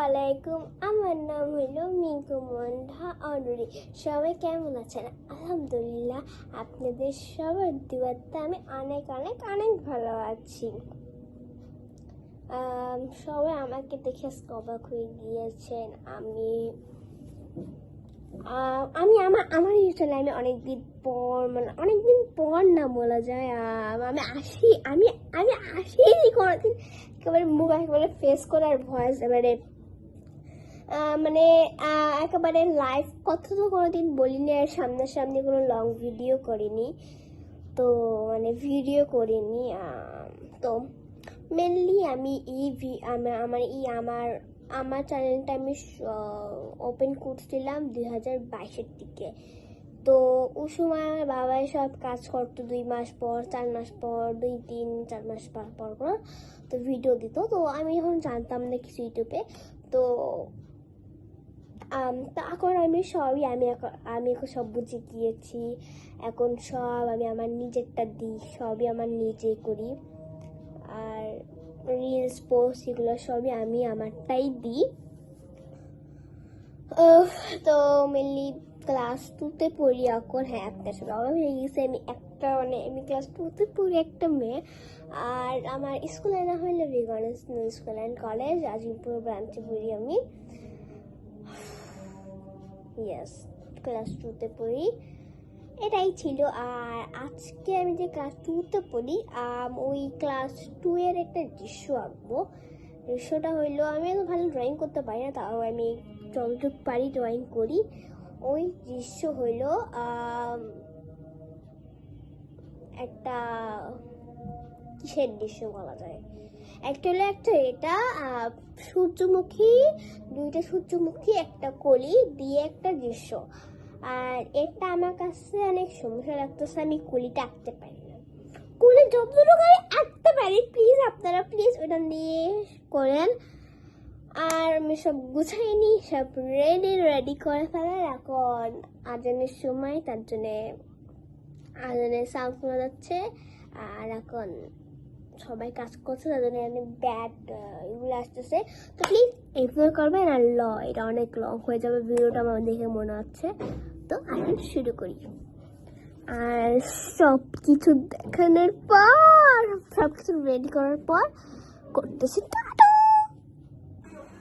আলাইকুম, আমার নাম হলো মিঙ্কু মন্ডা অনুরি। সবাই কেমন আছেন? আলহামদুলিল্লাহ, আপনাদের সবার দুয়াতে আমি অনেক অনেক অনেক ভালো আছি। সবাই আমাকে দেখে অবাক হয়ে গিয়েছেন। আমি আমার ইউটিউবে আমি অনেকদিন পর না বলা যায়, আমি আসিনি কোনোদিন। একেবারে মুখ একেবারে ফেস করার ভয়েস একেবারে লাইভ কথা তো কোনোদিন বলিনি, আর সামনাসামনি কোনো লং ভিডিও করিনি। তো তো মেনলি আমি আমার চ্যানেলটা আমি ওপেন করছিলাম 2022-এর দিকে। তো ওই সময় আমার বাবাই সব কাজ করতো, 2 মাস পর 4 মাস পর 2-3-4 মাস পর পর তো ভিডিও দিত। তো আমি এখন জানতাম না কিছু ইউটিউবে। তো এখন আমি এখন সব বুঝে গিয়েছি। এখন সব আমি আমার নিজেরটা দিই, সবই আমার নিজে করি। আর রিলস পোস্ট এগুলো সবই আমি আমারটাই দিই। তো মেনলি ক্লাস 2-তে পড়ি এখন। হ্যাঁ, আপনার সব অবাক হয়ে গেছে, আমি ক্লাস 2-তে পড়ি, একটা মেয়ে। আর আমার স্কুলের নাম হলো Vignesh school and college, Azimpur ব্রাঞ্চে পড়ি আমি। ইয়েস, ক্লাস 2-তে পড়ি, এটাই ছিল। আর আজকে আমি যে ক্লাস 2-তে পড়ি, ওই ক্লাস 2-এর একটা দৃশ্য আঁকবো। দৃশ্যটা হইলো, আমি এত ভালো ড্রয়িং করতে পারি না, তাও আমি যতটুকু পারি ড্রয়িং করি। ওই দৃশ্য হইলো একটা কিসের দৃশ্য বলা যায়, এটা সূর্যমুখী, 2টা সূর্যমুখী, একটা কলি দিয়ে একটা দৃশ্য। আর এটা আমার কাছে অনেক সমস্যা লাগতেছে, আমি কলিটা আঁকতে পারি না। কলি যতটুকু আমি আঁকতে পারি, আপনারা প্লিজ ওটা নিয়ে করেন। আর আমি সব গুছাই নি, সব রেডি করে ফেলার। এখন আজানের সময়, তার জন্যে আজানের সাউন্ড শোনা যাচ্ছে। আর এখন সবাই কাজ করছে, তার জন্য ব্যাড এগুলো আসতেছে। তো প্লিজ এনজয় করবেন। আর এটা অনেক লং হয়ে যাবে ভিডিওটা আমার দেখে মনে হচ্ছে। তো এখন শুরু করি। আর সব কিছু দেখানোর পর, সব কিছু রেডি করার পর করতেছি টাটা।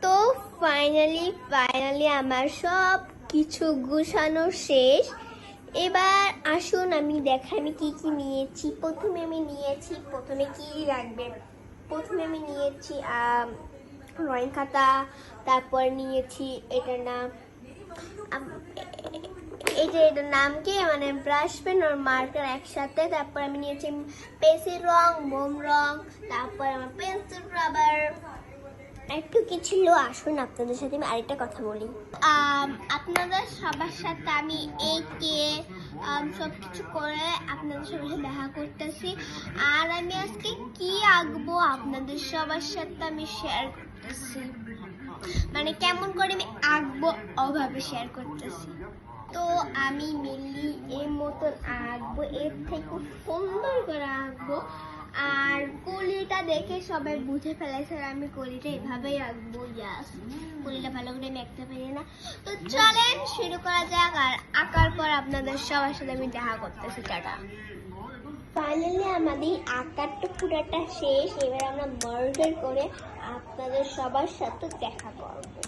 তো ফাইনালি আমার সব কিছু গুছানো শেষ। এবার আসুন আমি দেখাই আমি কি কি নিয়েছি। প্রথমে কি লাগবে। প্রথমে আমি নিয়েছি ড্রয়িং খাতা, তারপর নিয়েছি এটার নাম কি ব্রাশ পেন আর মার্কার একসাথে। তারপর আমি নিয়েছি পেন্সিল রং, মোম রং, তারপর আমার পেন্সিল রাবার, একটু কি ছিল। আসুন আপনাদের সাথে আমি আরেকটা কথা বলি। আপনাদের সবার সাথে আমি সবকিছু করে আপনাদের সবার সাথে দেখা করতেছি। আর আমি আজকে কি আঁকবো আপনাদের সবার সাথে আমি শেয়ার করতেছি, কেমন করে আমি আঁকবো ওভাবে শেয়ার করতেছি। তো আমি মেনলি এর মতন আঁকবো, এর থেকে সুন্দর করে আঁকবো। আর কলিটা দেখে সবাই বুঝে ফেলেছে আমি কলিটা এভাবেই আঁকবো। কলিটা ভালো করে আমি আঁকতে পারি না। তো চলেন শুরু করা যাক। আর আঁকার পর আপনাদের সবার সাথে আমি দেখা করতেছি। টাটা। ফাইনালি আমাদের আঁকারটা পুরোটা শেষ। এবার আমরা মার্কার করে আপনাদের সবার সাথে দেখা করবো।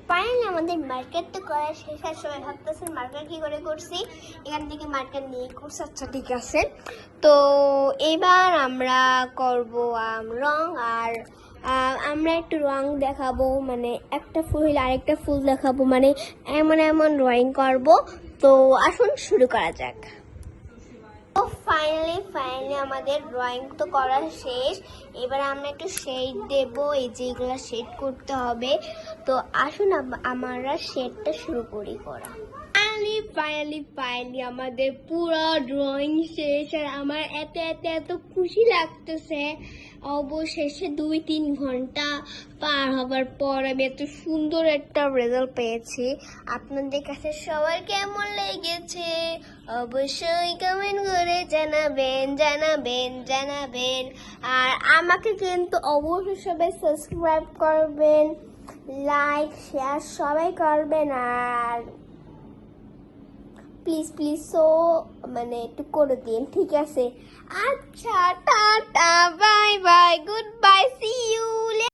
ফাইনালি আমাদের মার্কারটা করা শেষ। আর সবাই ভাবতেছেন মার্কার কি করে করছি, এখান থেকে মার্কার নিয়ে করছি। আচ্ছা ঠিক আছে। তো এবার আমরা করব রং। আর আমরা একটু রং দেখাবো, একটা ফুল হইলে আরেকটা ফুল দেখাবো, এমন ড্রয়িং করব। তো আসুন শুরু করা যাক। তো ফাইনালি আমাদের ড্রয়িং তো করা শেষ। এবার আমরা একটু শেড দেবো, এই যে এগুলো শেড করতে হবে। তো আসুন আমরা শেডটা শুরু করি করা। ফাইনালি আমাদের পুরো ড্রয়িং শেষ। আর আমার এত খুশি লাগতেছে। অবশেষে 2-3 ঘন্টা পার হবার পর আমি এত সুন্দর একটা রেজাল্ট পেয়েছি। আপনাদের কাছে সবার কেমন লেগেছে অবশ্যই কমেন্ট করে জানাবেন। আর আমাকে কিন্তু অবশ্যই সবাই সাবস্ক্রাইব করবেন, লাইক শেয়ার সবাই করবেন, আর প্লিজ প্লিজ একটু করে দিন, ঠিক আছে? আচ্ছা, টাটা।